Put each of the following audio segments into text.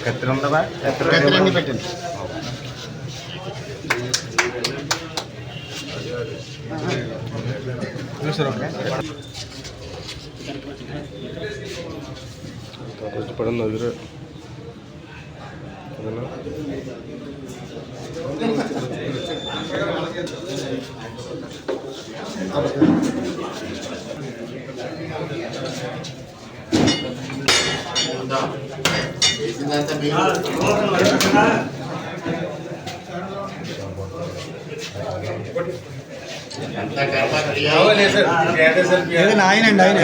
కత్తిరి ఉందా? కత్తిరి పెట్టండి. పడండి అదిరే ఆయనండి ఆయన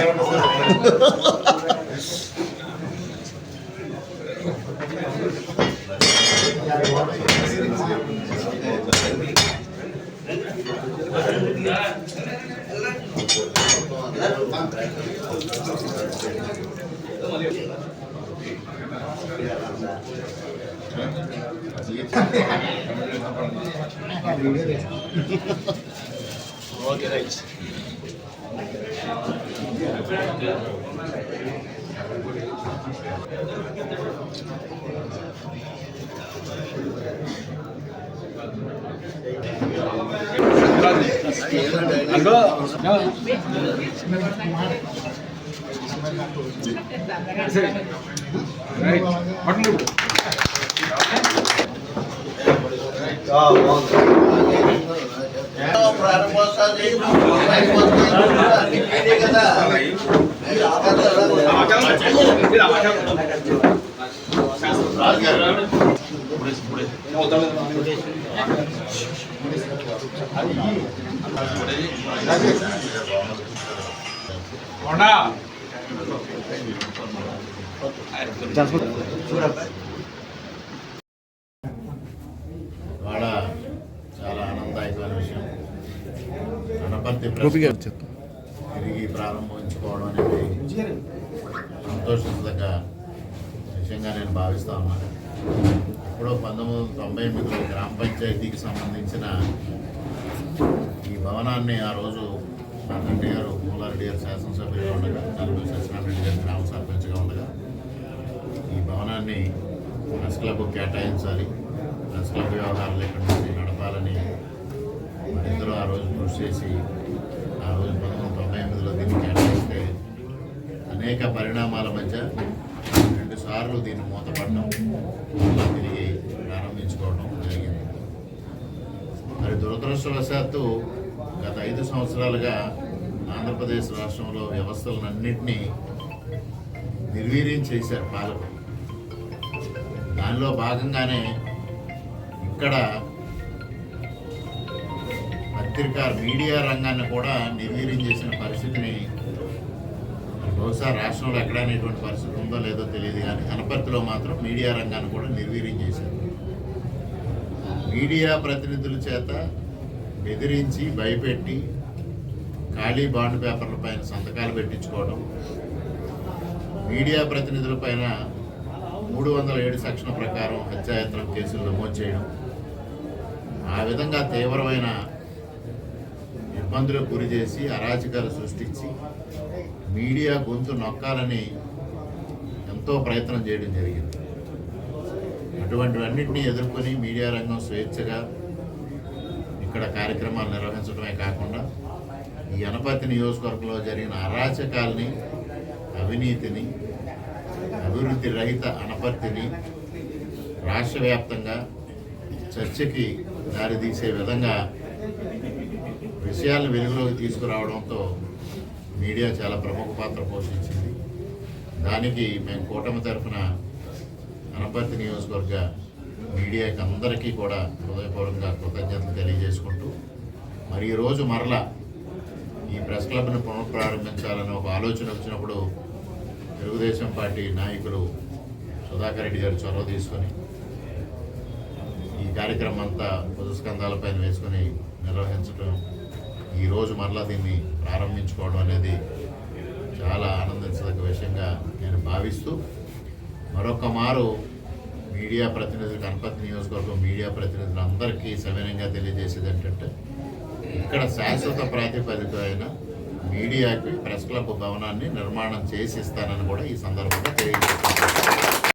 ఓకే రైట్. వాళ్ళ చాలా ఆనందదాయకమైన విషయం. గణపతి తిరిగి ప్రారంభించుకోవడం అనేది సంతోషించదగ్గ విషయంగా నేను భావిస్తా ఉన్నాను. ఎప్పుడో 1998లో గ్రామ పంచాయతీకి సంబంధించిన ఈ భవనాన్ని ఆ రోజు నా తండ్రి గారు మూలారెడ్డి గారు శాసనసభ్యులుగా ఉండగా, నలుగురు సత్యనారాయణ గారు గ్రామ సర్పంచ్గా ఉండగా ఈ భవనాన్ని ప్రెస్ క్లబ్కు కేటాయించాలి, ప్రెస్ క్లబ్ వ్యవహారాలు ఇక్కడి నుంచి నడపాలని మరిద్దరూ ఆ రోజు కృషి చేసి ఆ రోజు 1998లో దీన్ని కేటాయిస్తే అనేక పరిణామాల మధ్య 2 సార్లు దీన్ని మూతపడడం, మళ్ళీ తిరిగి ప్రారంభించుకోవడం జరిగింది. మరి దురదృష్టవశాత్తు గత 5 సంవత్సరాలుగా ఆంధ్రప్రదేశ్ రాష్ట్రంలో వ్యవస్థలన్నింటినీ నిర్వీర్యం చేశారు పాలకులు. దానిలో భాగంగానే ఇక్కడ పత్రికా మీడియా రంగాన్ని కూడా నిర్వీర్యం చేసిన పరిస్థితిని బహుశా రాష్ట్రంలో ఎక్కడైనా ఇటువంటి పరిస్థితి ఉందో లేదో తెలియదు, కానీ అనపర్తిలో మాత్రం మీడియా రంగాన్ని కూడా నిర్వీర్యం చేశారు. మీడియా ప్రతినిధుల చేత బెదిరించి భయపెట్టి ఖాళీ బాండ్ పేపర్ల పైన సంతకాలు పెట్టించుకోవడం, మీడియా ప్రతినిధుల పైన 307 సెక్షన్ ప్రకారం హత్యాయత్నం కేసులు నమోదు చేయడం, ఆ విధంగా తీవ్రమైన ఇబ్బందులకు గురి చేసి అరాచకాలు సృష్టించి మీడియా గొంతు నొక్కాలని ఎంతో ప్రయత్నం చేయడం జరిగింది. అటువంటివన్నింటినీ ఎదుర్కొని మీడియా రంగం స్వేచ్ఛగా ఇక్కడ కార్యక్రమాలు నిర్వహించడమే కాకుండా ఈ అనపర్తి నియోజకవర్గంలో జరిగిన అరాచకాల్ని, అవినీతిని, అభివృద్ధి రహిత అనపర్తిని రాష్ట్ర వ్యాప్తంగా చర్చకి దారితీసే విధంగా విషయాలను వెలుగులోకి తీసుకురావడంతో మీడియా చాలా ప్రముఖ పాత్ర పోషించింది. దానికి మేము కూటమి తరఫున అనపర్తి నియోజకవర్గ మీడియాకి అందరికీ కూడా హృదయపూర్వకంగా కృతజ్ఞతలు తెలియజేసుకుంటూ, మరి ఈరోజు మరలా ఈ ప్రెస్ క్లబ్ను పునఃప్రారంభించాలని ఒక ఆలోచన వచ్చినప్పుడు తెలుగుదేశం పార్టీ నాయకులు సుధాకర్ రెడ్డి గారు చొరవ తీసుకొని ఈ కార్యక్రమం అంతా భుజస్కంధాలపైన వేసుకొని నిర్వహించడం, ఈరోజు మరలా దీన్ని ప్రారంభించుకోవడం అనేది చాలా ఆనందించదగ్గ విషయంగా నేను భావిస్తూ, మరొక మారు మీడియా ప్రతినిధులకు, అనపర్తి నియోజకవర్గం మీడియా ప్రతినిధులందరికీ సవినయంగా తెలియజేసేది ఏంటంటే, ఇక్కడ శాశ్వత ప్రాతిపదిక అయిన మీడియాకి ప్రెస్ క్లబ్ భవనాన్ని నిర్మాణం చేసి ఇస్తానని కూడా ఈ సందర్భంగా తెలియజేస్తున్నాను.